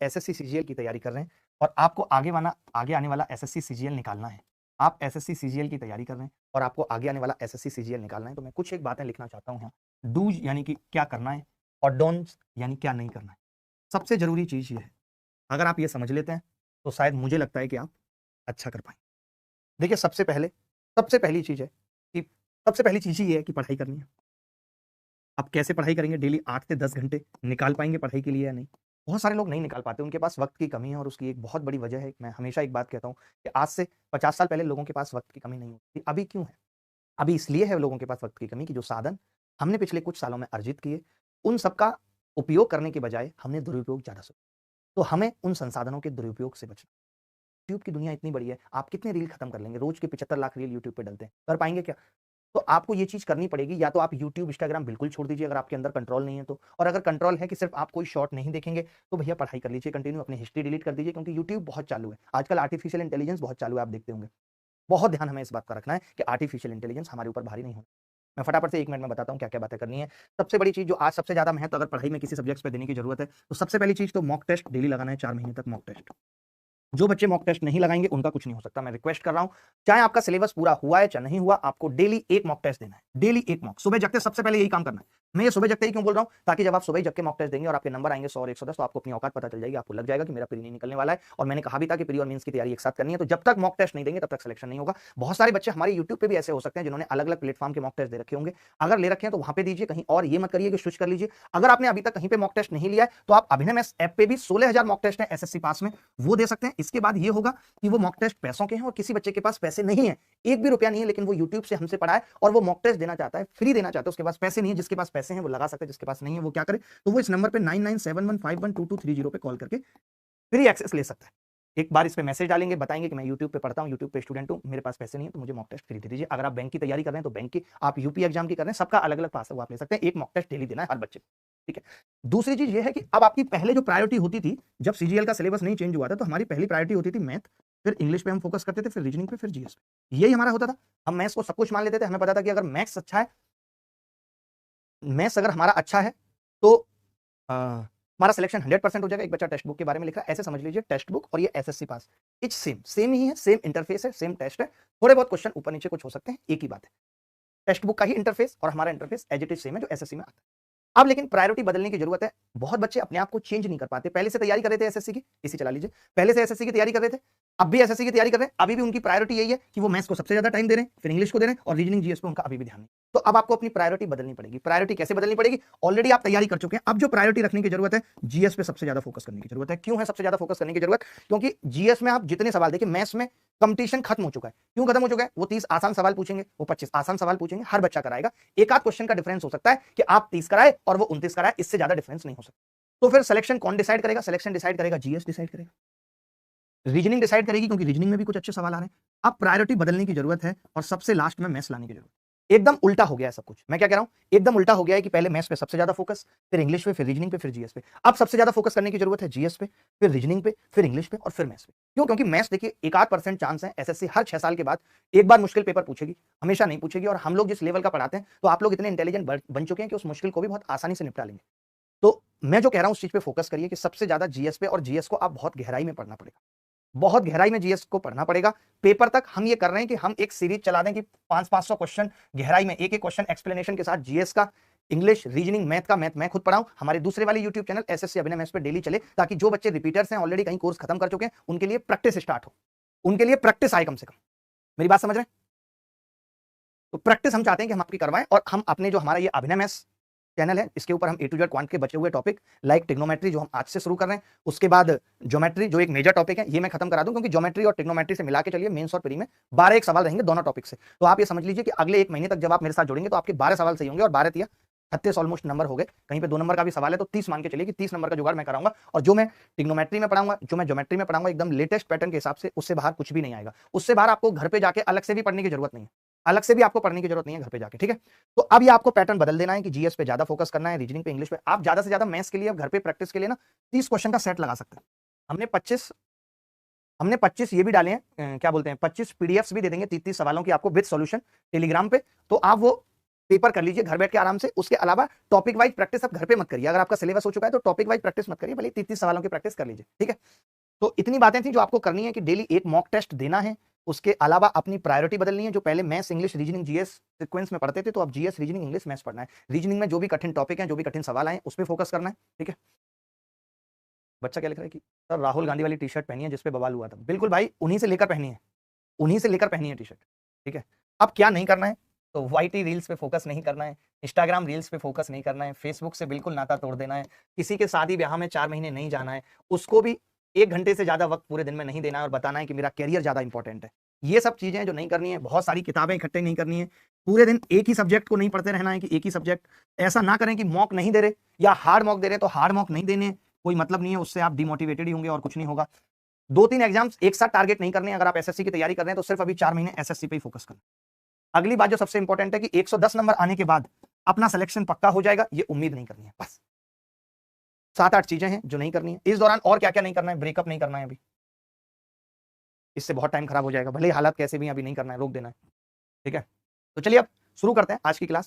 SSC CGL की तैयारी कर रहे हैं और आपको आगे आने वाला एसएससी सीजीएल निकालना है, आप एसएससी सीजीएल की तैयारी कर रहे हैं और आपको आगे आने वाला एसएससी सीजीएल निकालना है, तो मैं कुछ एक बातें लिखना चाहता हूं यहाँ। डूज यानी कि क्या करना है और डोंट्स यानी क्या नहीं करना है। सबसे जरूरी चीज ये है, अगर आप ये समझ लेते हैं तो शायद मुझे लगता है कि आप अच्छा कर पाएंगे। देखिए, सबसे पहली चीज है कि सबसे पहली चीज ही ये है कि पढ़ाई करनी है। आप कैसे पढ़ाई करेंगे? डेली 8 से 10 घंटे निकाल पाएंगे पढ़ाई के लिए या नहीं? बहुत सारे लोग नहीं निकाल पाते, उनके पास वक्त की कमी है और उसकी एक बहुत बड़ी वजह है। मैं हमेशा एक बात कहता हूँ कि आज से 50 साल पहले लोगों के पास वक्त की कमी नहीं होती। अभी क्यों है? अभी इसलिए है लोगों के पास वक्त की कमी कि जो साधन हमने पिछले कुछ सालों में अर्जित किए, उन सबका उपयोग करने के बजाय हमने दुरुपयोग ज्यादा से। तो हमें उन संसाधनों के दुरुपयोग से बचना। यूट्यूब की दुनिया इतनी बड़ी है, आप कितने रील खत्म कर लेंगे? रोज के 75 लाख रील यूट्यूब पे डलते हैं, कर पाएंगे क्या? तो आपको ये चीज करनी पड़ेगी, या तो आप यूट्यूब इंस्टाग्राम बिल्कुल छोड़ दीजिए अगर आपके अंदर कंट्रोल नहीं है तो, और अगर कंट्रोल है कि सिर्फ आप कोई शॉर्ट नहीं देखेंगे तो भैया पढ़ाई कर लीजिए कंटिन्यू, अपनी हिस्ट्री डिलीट कर दीजिए, क्योंकि यूट्यूब बहुत चालू है आजकल। आर्टिफिशियल इंटेलिजेंस बहुत चालू है, आप देखते होंगे। बहुत ध्यान हमें इस बात का रखना है कि आर्टिफिशियल इंटेलिजेंस हमारे ऊपर भारी नहीं हो। मैं फटाफट से 1 मिनट में बताता हूँ क्या-क्या बातें करनी है। सबसे बड़ी चीज़ जो आज सबसे ज़्यादा महत्व अगर पढ़ाई में किसी सब्जेक्ट्स पे देने की ज़रूरत है, तो सबसे पहली चीज़ तो मॉक टेस्ट डेली लगाना है, 4 महीने तक मॉक टेस्ट। जो बच्चे मॉक टेस्ट नहीं लगाएंगे उनका कुछ नहीं हो सकता। मैं रिक्वेस्ट कर रहा हूं, चाहे आपका सिलेबस पूरा हुआ है चाहे नहीं हुआ, आपको डेली एक मॉक टेस्ट देना है। डेली एक मॉक, सुबह जगते सबसे पहले यही काम करना है। मैं ये सुबह जगते ही क्यों बोल रहा हूं? ताकि जब आप सुबह जग के मॉक टेस्ट देंगे और आपके नंबर आएंगे 100 और 110, तो आपको अपनी औकात पता चल जाएगी, आपको लग जाएगा कि मेरा प्री नहीं निकलने वाला है। और मैंने कहा भी था कि प्री और मेंस की तैयारी एक साथ करनी है, तो जब तक मॉक टेस्ट नहीं देंगे तब तक सिलेक्शन नहीं होगा। बहुत सारे बच्चे हमारे यूट्यूब पे भी ऐसे हो सकते हैं जिन्होंने अलग अलग प्लेटफॉर्म के मॉक टेस्ट दे रखे होंगे। अगर ले रखे हैं तो वहां पे दीजिए, कहीं और ये मत करिए कि स्विच कर लीजिए। अगर आपने अभी तक कहीं पे मॉक टेस्ट नहीं लिया है तो आप अभिनव मैथ्स ऐप पे भी 16,000 मॉक टेस्ट है एसएससी पास में, वो दे सकते हैं। इसके बाद ये होगा कि वो मॉक टेस्ट पैसों के हैं और किसी बच्चे के पास पैसे नहीं है, एक भी रुपया नहीं है, लेकिन वो यूट्यूब से हमसे पढ़ा है और वो मॉक टेस्ट देना चाहता है, फ्री देना चाहता है, उसके पास पैसे नहीं है। जिसके पास पैसे हैं वो लगा सकते हैं, जिसके पास नहीं है वो क्या करे? तो वो इस नंबर पे 9971512230 पे कॉल करके फ्री एक्सेस ले सकता है। एक बार इस पे मैसेज डालेंगे, बताएंगे कि मैं यूट्यूब पे पढ़ता हूँ, यूट्यूब पे स्टूडेंट हूँ, मेरे पास पैसे नहीं है तो मुझे मॉक टेस्ट फ्री दे दीजिए। अगर आप बैंक की तैयारी कर रहे हैं तो बैंक की, आप यूपी एग्जाम की कर रहे हैं, सबका अलग अलग पास है, वो आप ले सकते हैं। एक मॉक टेस्ट डेली देना है हर बच्चे को, ठीक है। दूसरी चीज ये है कि अब आपकी पहले जो प्रायोरिटी होती थी, जब सीजीएल का सिलेबस नहीं चेंज हुआ था, तो हमारी पहली प्रायोरिटी होती थी मैथ, फिर इंग्लिश पे हम फोकस करते थे, फिर रीजनिंग पे, फिर जीएस पे। यही हमारा होता था। हम मैथ्स को सब कुछ मान लेते थे। हमें पता था कि अगर मैथ्स अच्छा है, मैथ्स अगर हमारा अच्छा है तो हमारा सिलेक्शन 100% हो जाएगा। एक बच्चा टेक्स्ट बुक के बारे में लिख रहा है, ऐसे समझ लीजिए टेक्स्ट बुक और ये एसएससी पास इच सेम ही है, सेम इंटरफेस है, सेम टेस्ट है। थोड़े बहुत क्वेश्चन ऊपर नीचे कुछ हो सकते हैं, एक ही बात है। टेक्स्ट बुक का ही इंटरफेस और हमारा interface as it is same है जो एसएससी में आता है। अब लेकिन प्रायोरिटी बदलने की जरूरत है। बहुत बच्चे अपने आप को चेंज नहीं कर पाते। पहले से तैयारी कर रहे थे एसएससी की, इसी चला लीजिए, पहले से एसएससी की तैयारी कर रहे थे, अब भी एसएससी की तैयारी कर रहे हैं, अभी भी उनकी प्रायोरिटी यही है कि वो मैथ्स को सबसे ज्यादा टाइम दे रहे हैं, फिर इंग्लिश को दे रहे हैं और रीजनिंग जीएस पे उनका अभी भी ध्यान नहीं। तो अब आपको अपनी प्रायोरिटी बदलनी पड़ेगी। प्रायोरिटी कैसे बदलनी पड़ेगी? ऑलरेडी आप तैयारी कर चुके हैं, अब जो प्रायोरिटी रखने की जरूरत है, जीएस पे सबसे ज्यादा फोकस करने की जरूरत है। क्यों है सबसे ज्यादा फोकस करने की जरूरत? क्योंकि जीएस में आप जितने सवाल देखिए, मैथ्स में कंपटीशन खत्म हो चुका है। क्यों खत्म हो चुका है? वो 30 आसान सवाल पूछेंगे, वो 25 आसान सवाल पूछेंगे, हर बच्चा कराएगा। एक आध क्वेश्चन का डिफरेंस हो सकता है कि आप 30 कराए और वो 29 कराए, इससे ज्यादा डिफरेंस नहीं हो सकता। तो फिर सिलेक्शन कौन डिसाइड करेगा? सिलेक्शन डिसाइड करेगा जीएस डिसाइड करेगा, रीजनिंग डिसाइड करेगी, क्योंकि रीजनिंग में भी कुछ अच्छे सवाल आ रहे हैं। अब प्रायोरिटी बदलने की जरूरत है और सबसे लास्ट में मैथ्स लाने की जरूरत है। एकदम उल्टा हो गया है सब कुछ। मैं क्या कह रहा हूं? एकदम उल्टा हो गया है कि पहले मैथ्स पे सबसे ज्यादा फोकस, फिर इंग्लिश पे, फिर रीजनिंग पे, फिर जीएस पे। अब सबसे ज्यादा फोकस करने की जरूरत है जीएस पे, फिर रीजनिंग पे, फिर इंग्लिश पे और फिर मैथ्स पे। क्यों? क्योंकि मैथ्स देखिए, एक आध % चांस है एसएससी हर 6 साल के बाद एक बार मुश्किल पेपर पूछेगी, हमेशा नहीं पूछेगी। और हम लोग जिस लेवल का पढ़ाते हैं, तो आप लोग इतने इंटेलिजेंट बन चुके हैं कि उस मुश्किल को भी बहुत आसानी से निपटा लेंगे। तो मैं जो कह रहा हूं उस चीज पे फोकस करिए कि सबसे ज्यादा जीएस पे, और जीएस को आप बहुत गहराई में पढ़ना पड़ेगा, बहुत गहराई में जीएस को पढ़ना पड़ेगा। पेपर तक हम ये कर रहे हैं कि हम एक सीरीज चला दें कि 500-500 क्वेश्चन गहराई में, एक एक क्वेश्चन एक्सप्लेनेशन के साथ, जीएस का, इंग्लिश, रीजनिंग, मैथ का, मैथ मैं खुद पढ़ाऊं। हमारे दूसरे वाले यूट्यूब चैनल एसएससी अभिनव मैथ्स पे डेली चले, ताकि जो बच्चे रिपीटर्स हैं, ऑलरेडी कहीं कोर्स खत्म कर चुके हैं, उनके लिए प्रैक्टिस स्टार्ट हो, उनके लिए प्रैक्टिस आए कम से कम। मेरी बात समझ रहे हैं? तो प्रैक्टिस हम चाहते हैं कि हम आपकी करवाएं, और हम अपने जो हमारा ये अभिनव मैथ्स चैनल है, इसके ऊपर हम ए टू जेड क्वांट के बचे हुए टॉपिक लाइक ट्रिग्नोमेट्री, जो हम आज से शुरू कर रहे हैं, उसके बाद ज्योमेट्री, जो एक मेजर टॉपिक है, ये मैं खत्म करा दूं, क्योंकि ज्योमेट्री और ट्रिग्नोमेट्री से मिला के चलिए मेंस और प्री में 12 एक सवाल रहेंगे दोनों टॉपिक से। तो आप ये समझ लीजिए कि अगले 1 महीने तक जब आप मेरे साथ जुड़ेंगे तो आपके 12 सवाल सही होंगे, और 12 तिया 36 ऑलमोस्ट नंबर हो गए। कहीं पे 2 नंबर का भी सवाल है तो 30 मान के चलिए कि 30 नंबर का जुगाड़ मैं कराऊंगा। और जो मैं ट्रिग्नोमेट्री में पढ़ाऊंगा, जो मैं ज्योमेट्री में पढ़ाऊंगा, एकदम लेटेस्ट पैटर्न के हिसाब से, उससे बाहर कुछ भी नहीं आएगा। उससे बाहर आपको घर पे जाके अलग से भी पढ़ने की जरूरत नहीं है, अलग से भी आपको पढ़ने की जरूरत नहीं है घर पे जाके, ठीक है। तो अब ये आपको पैटर्न बदल देना है कि जीएस पे ज्यादा फोकस करना है, रीजनिंग पे, इंग्लिश पे। आप ज्यादा से ज्यादा मैथ्स के लिए अब घर पे प्रैक्टिस के लिए ना 30 क्वेश्चन का सेट लगा सकते हैं। हमने 25 ये भी डाले हैं, क्या बोलते हैं, 25 पीडीएफ्स भी दे देंगे 30-30 सवालों की आपको विद सॉल्यूशन टेलीग्राम पे। तो आप वो पेपर कर लीजिए घर बैठ के आराम से। उसके अलावा टॉपिक वाइज प्रैक्टिस आप घर पे मत करिए। अगर आपका सिलेबस हो चुका है तो टॉपिक वाइज प्रैक्टिस मत करिए, भले 30 सवालों की प्रैक्टिस कर लीजिए, ठीक है। तो इतनी बातें थी जो आपको करनी है कि डेली एक मॉक टेस्ट देना है। उसके अलावा अपनी प्रायोरिटी बदलनी है। जो पहले maths, English, reasoning, GS sequence में पढ़ते थे, तो अब जीएस, रीजनिंग, इंग्लिश, मैथ्स पढ़ना है। रीजनिंग में जो भी कठिन टॉपिक है, जो भी कठिन सवाल आए, उस पर फोकस करना है, ठीक है। बच्चा क्या लिख रहा है कि सर राहुल गांधी वाली टी शर्ट पहनी है जिसपे बवाल हुआ था। बिल्कुल भाई, उन्हीं से लेकर पहनी है, उन्हीं से लेकर पहनी है टी शर्ट, ठीक है। अब क्या नहीं करना है, तो वाईटी रील्स पे फोकस नहीं करना है, इंस्टाग्राम रील्स पे फोकस नहीं करना है, फेसबुक से बिल्कुल नाता तोड़ देना है, किसी के शादी ब्याह में 4 महीने नहीं जाना है, उसको भी 1 घंटे से ज्यादा वक्त पूरे दिन में नहीं देना है और बताना है कि मेरा कैरियर ज्यादा इंपॉर्टेंट है। ये सब चीजें जो नहीं करनी है। बहुत सारी किताबें इकट्ठे नहीं करनी है। पूरे दिन एक ही सब्जेक्ट को नहीं पढ़ते रहना है कि एक ही सब्जेक्ट। ऐसा ना करें कि मॉक नहीं दे रहे या हार्ड मॉक दे रहे तो हार्ड मॉक नहीं देने, कोई मतलब नहीं है, उससे आप डिमोटिवेटेड ही होंगे और कुछ नहीं होगा। 2-3 एग्जाम्स एक साथ टारगेट नहीं करने। अगर आप एसएससी की तैयारी कर रहे हैं तो सिर्फ अभी 4 महीने एसएससी पे ही फोकस करना। अगली बात जो सबसे इंपॉर्टेंट है कि 110 नंबर आने के बाद अपना सिलेक्शन पक्का हो जाएगा, ये उम्मीद नहीं करनी है। बस 7-8 चीजें हैं जो नहीं करनी है। इस दौरान और क्या क्या नहीं करना है, ब्रेकअप नहीं करना है अभी, इससे बहुत टाइम खराब हो जाएगा। भले ही हालात कैसे भी अभी नहीं करना है, रोक देना है, ठीक है। तो चलिए अब शुरू करते हैं आज की क्लास।